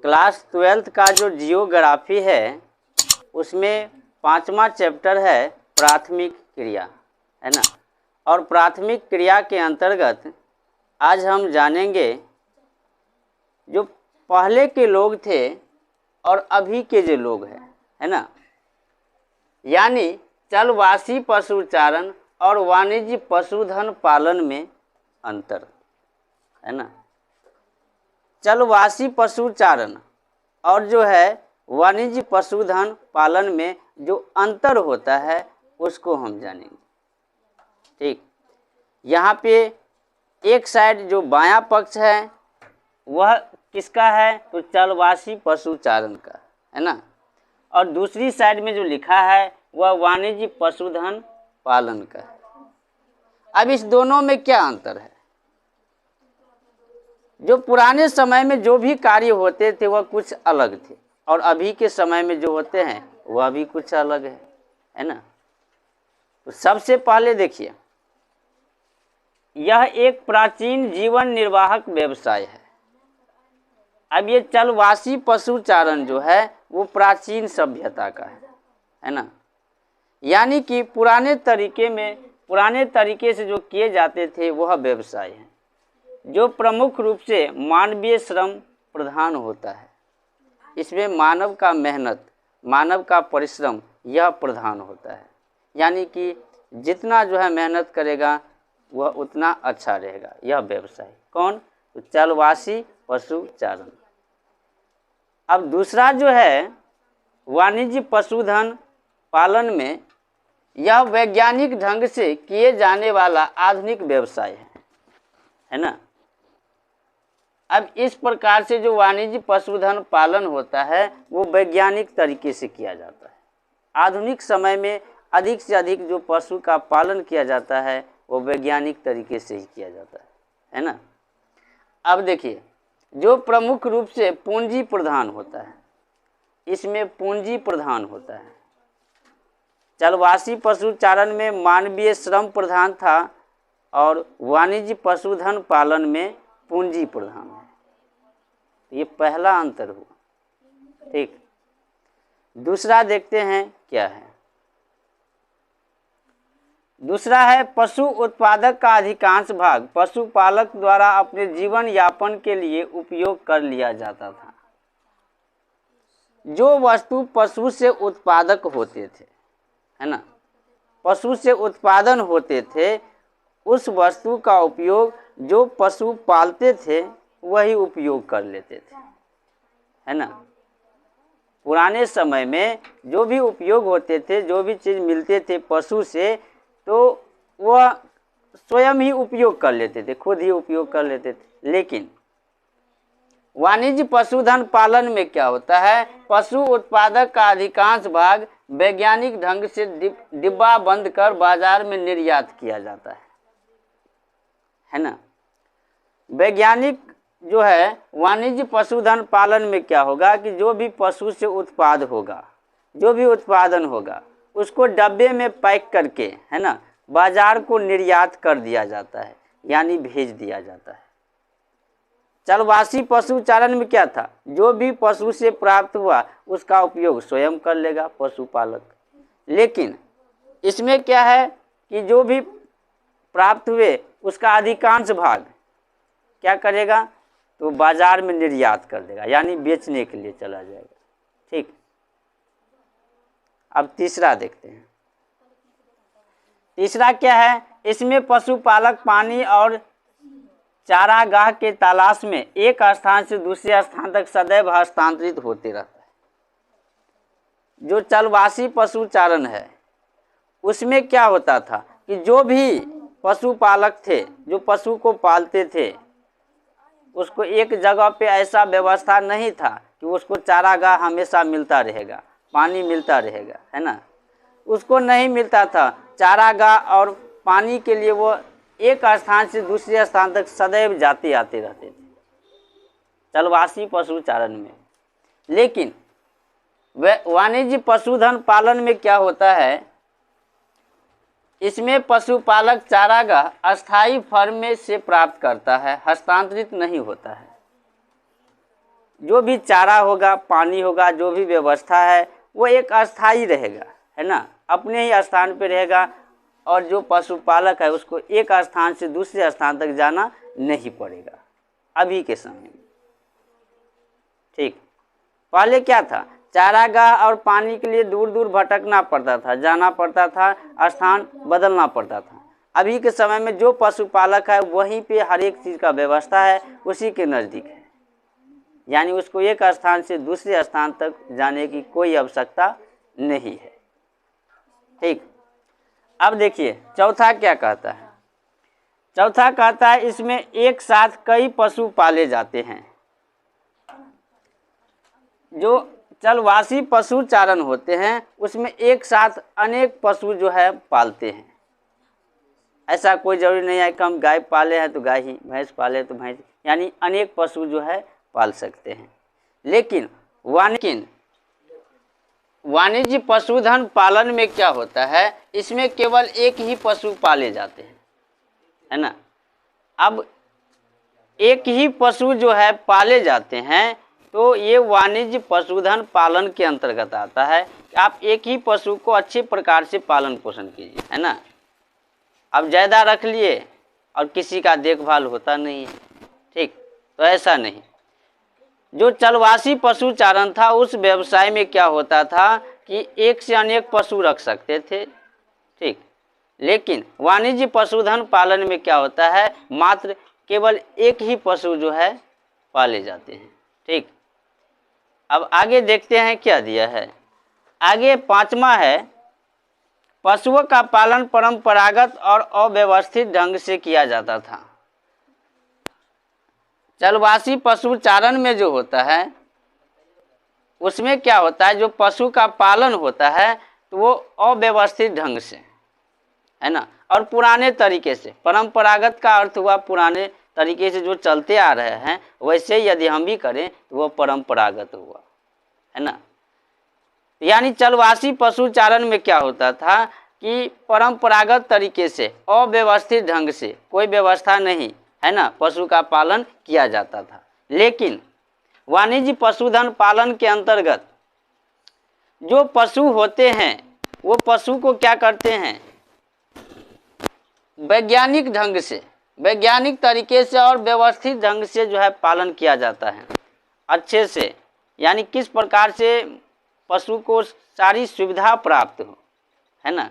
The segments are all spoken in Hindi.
क्लास 12th का जो जियोग्राफी है उसमें 5वां चैप्टर है प्राथमिक क्रिया, है ना। और प्राथमिक क्रिया के अंतर्गत आज हम जानेंगे जो पहले के लोग थे और अभी के जो लोग हैं, है ना, यानी चलवासी पशुचारण और वाणिज्य पशुधन पालन में अंतर, है ना। चलवासी पशुचारण और जो है वाणिज्य पशुधन पालन में जो अंतर होता है उसको हम जानेंगे। ठीक, यहाँ पे एक साइड जो बायां पक्ष है वह किसका है, तो चलवासी पशुचारण का, है ना। और दूसरी साइड में जो लिखा है वह वाणिज्य पशुधन पालन का है। अब इस दोनों में क्या अंतर है? जो पुराने समय में जो भी कार्य होते थे वह कुछ अलग थे और अभी के समय में जो होते हैं वह भी कुछ अलग है ना। तो सबसे पहले देखिए, यह एक प्राचीन जीवन निर्वाहक व्यवसाय है। अब ये चलवासी पशुचारण जो है वो प्राचीन सभ्यता का है ना। यानी कि पुराने तरीके से जो किए जाते थे वह व्यवसाय है जो प्रमुख रूप से मानवीय श्रम प्रधान होता है। इसमें मानव का मेहनत, मानव का परिश्रम यह प्रधान होता है। यानी कि जितना जो है मेहनत करेगा वह उतना अच्छा रहेगा। यह व्यवसाय कौन, तो चलवासी पशुचारण। अब दूसरा जो है वाणिज्य पशुधन पालन में यह वैज्ञानिक ढंग से किए जाने वाला आधुनिक व्यवसाय है ना। अब इस प्रकार से जो वाणिज्य पशुधन पालन होता है वो वैज्ञानिक तरीके से किया जाता है। आधुनिक समय में अधिक से अधिक जो पशु का पालन किया जाता है वो वैज्ञानिक तरीके से ही किया जाता है ना। अब देखिए, जो प्रमुख रूप से पूंजी प्रधान होता है, इसमें पूंजी प्रधान होता है। चलवासी पशुचारण में मानवीय श्रम प्रधान था और वाणिज्य पशुधन पालन में पूंजी प्रधान है। ये पहला अंतर हुआ। ठीक, दूसरा देखते हैं क्या है। दूसरा है पशु उत्पादक का अधिकांश भाग पशुपालक द्वारा अपने जीवन यापन के लिए उपयोग कर लिया जाता था। जो वस्तु पशु से उत्पादक होते थे, है ना, पशु से उत्पादन होते थे, उस वस्तु का उपयोग जो पशु पालते थे वही उपयोग कर लेते थे, है ना। पुराने समय में जो भी उपयोग होते थे, जो भी चीज़ मिलते थे पशु से, तो वह स्वयं ही उपयोग कर लेते थे, खुद ही उपयोग कर लेते थे। लेकिन वाणिज्य पशुधन पालन में क्या होता है, पशु उत्पादक का अधिकांश भाग वैज्ञानिक ढंग से डिब्बा बंद कर बाजार में निर्यात किया जाता है ना। वैज्ञानिक जो है वाणिज्य पशुधन पालन में क्या होगा कि जो भी पशु से उत्पाद होगा, जो भी उत्पादन होगा, उसको डब्बे में पैक करके, है ना, बाजार को निर्यात कर दिया जाता है, यानी भेज दिया जाता है। चलवासी पशुचारण में क्या था, जो भी पशु से प्राप्त हुआ उसका उपयोग स्वयं कर लेगा पशुपालक। लेकिन इसमें क्या है कि जो भी प्राप्त हुए उसका अधिकांश भाग क्या करेगा, तो बाजार में निर्यात कर देगा, यानी बेचने के लिए चला जाएगा। ठीक, अब तीसरा देखते हैं। तीसरा क्या है, इसमें पशुपालक पानी और चारागाह के तलाश में एक स्थान से दूसरे स्थान तक सदैव हस्तांतरित होते रहता है। जो चलवासी पशुचारण है उसमें क्या होता था कि जो भी पशुपालक थे, जो पशु को पालते थे, उसको एक जगह पे ऐसा व्यवस्था नहीं था कि उसको चारागाह हमेशा मिलता रहेगा, पानी मिलता रहेगा, है ना। उसको नहीं मिलता था चारागाह और पानी के लिए, वो एक स्थान से दूसरे स्थान तक सदैव जाते आते रहते थे चलवासी पशुचारण में। लेकिन वाणिज्य पशुधन पालन में क्या होता है, इसमें पशुपालक चारागाह अस्थायी फर्म में से प्राप्त करता है, हस्तांतरित नहीं होता है। जो भी चारा होगा, पानी होगा, जो भी व्यवस्था है वो एक अस्थाई रहेगा, है ना, अपने ही स्थान पे रहेगा। और जो पशुपालक है उसको एक स्थान से दूसरे स्थान तक जाना नहीं पड़ेगा अभी के समय में। ठीक, पहले क्या था, चारागाह और पानी के लिए दूर दूर भटकना पड़ता था, जाना पड़ता था, स्थान बदलना पड़ता था। अभी के समय में जो पशुपालक है वहीं पे हर एक चीज़ का व्यवस्था है, उसी के नज़दीक है, यानी उसको एक स्थान से दूसरे स्थान तक जाने की कोई आवश्यकता नहीं है। ठीक, अब देखिए चौथा क्या कहता है। चौथा कहता है इसमें एक साथ कई पशु पाले जाते हैं। जो चलवासी पशु चारण होते हैं उसमें एक साथ अनेक पशु जो है पालते हैं। ऐसा कोई जरूरी नहीं है कि हम गाय पाले हैं तो गाय ही, भैंस पाले तो भैंस, यानी अनेक पशु जो है पाल सकते हैं। लेकिन वाणिज्य पशुधन पालन में क्या होता है, इसमें केवल एक ही पशु पाले जाते हैं, है ना। अब एक ही पशु जो है पाले जाते हैं तो ये वाणिज्य पशुधन पालन के अंतर्गत आता है कि आप एक ही पशु को अच्छे प्रकार से पालन पोषण कीजिए, है ना। अब ज़्यादा रख लिए और किसी का देखभाल होता नहीं है। ठीक, तो ऐसा नहीं। जो चलवासी पशु चारण था उस व्यवसाय में क्या होता था कि एक से अनेक पशु रख सकते थे। ठीक, लेकिन वाणिज्य पशुधन पालन में क्या होता है, मात्र केवल एक ही पशु जो है पाले जाते हैं। ठीक, अब आगे देखते हैं क्या दिया है। आगे पांचवा है, पशुओं का पालन परंपरागत और अव्यवस्थित ढंग से किया जाता था। चलवासी पशु चारण में जो होता है उसमें क्या होता है, जो पशु का पालन होता है तो वो अव्यवस्थित ढंग से, है ना, और पुराने तरीके से। परंपरागत का अर्थ हुआ पुराने तरीके से जो चलते आ रहे हैं वैसे यदि हम भी करें तो वो परंपरागत हुआ, है ना। यानी चलवासी पशु चारण में क्या होता था कि परंपरागत तरीके से अव्यवस्थित ढंग से, कोई व्यवस्था नहीं, है ना, पशु का पालन किया जाता था। लेकिन वाणिज्य पशुधन पालन के अंतर्गत जो पशु होते हैं वो पशु को क्या करते हैं, वैज्ञानिक ढंग से, वैज्ञानिक तरीके से और व्यवस्थित ढंग से जो है पालन किया जाता है अच्छे से। यानी किस प्रकार से पशु को सारी सुविधा प्राप्त हो, है ना,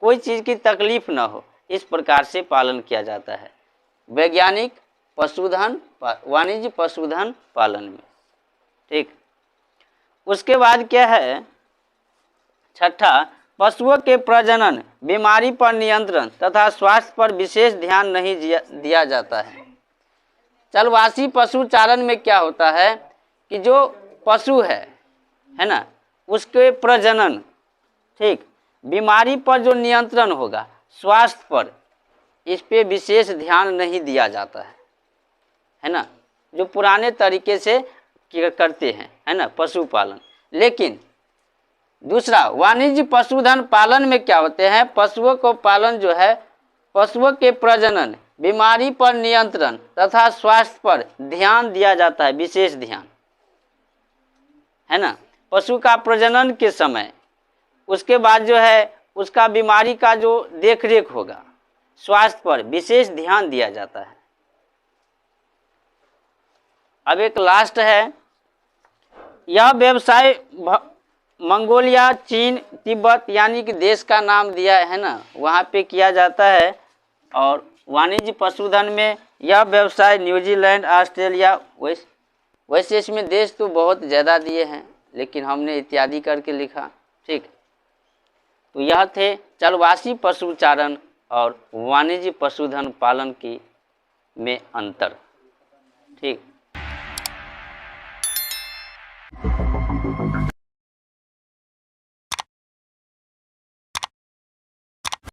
कोई चीज़ की तकलीफ न हो, इस प्रकार से पालन किया जाता है वैज्ञानिक पशुधन वाणिज्य पशुधन पालन में। ठीक, उसके बाद क्या है, छठा, पशुओं के प्रजनन, बीमारी पर नियंत्रण तथा स्वास्थ्य पर विशेष ध्यान नहीं दिया जाता है। चलवासी पशु चारण में क्या होता है कि जो पशु है ना, उसके प्रजनन, ठीक, बीमारी पर जो नियंत्रण होगा, स्वास्थ्य पर, इस पे विशेष ध्यान नहीं दिया जाता है ना, जो पुराने तरीके से करते हैं, है ना, पशुपालन। लेकिन दूसरा वाणिज्य पशुधन पालन में क्या होते हैं, पशुओं को पालन जो है, पशुओं के प्रजनन, बीमारी पर नियंत्रण तथा स्वास्थ्य पर ध्यान दिया जाता है, विशेष ध्यान, है ना। पशु का प्रजनन के समय, उसके बाद जो है उसका बीमारी का जो देख रेख होगा, स्वास्थ्य पर विशेष ध्यान दिया जाता है। अब एक लास्ट है, यह व्यवसाय मंगोलिया, चीन, तिब्बत यानी कि देश का नाम दिया है ना, वहाँ पे किया जाता है। और वाणिज्य पशुधन में यह व्यवसाय न्यूजीलैंड, ऑस्ट्रेलिया, वैसे इसमें देश तो बहुत ज़्यादा दिए हैं लेकिन हमने इत्यादि करके लिखा। ठीक, तो यह थे चलवासी पशु चारण और वाणिज्य पशुधन पालन की में अंतर। ठीक।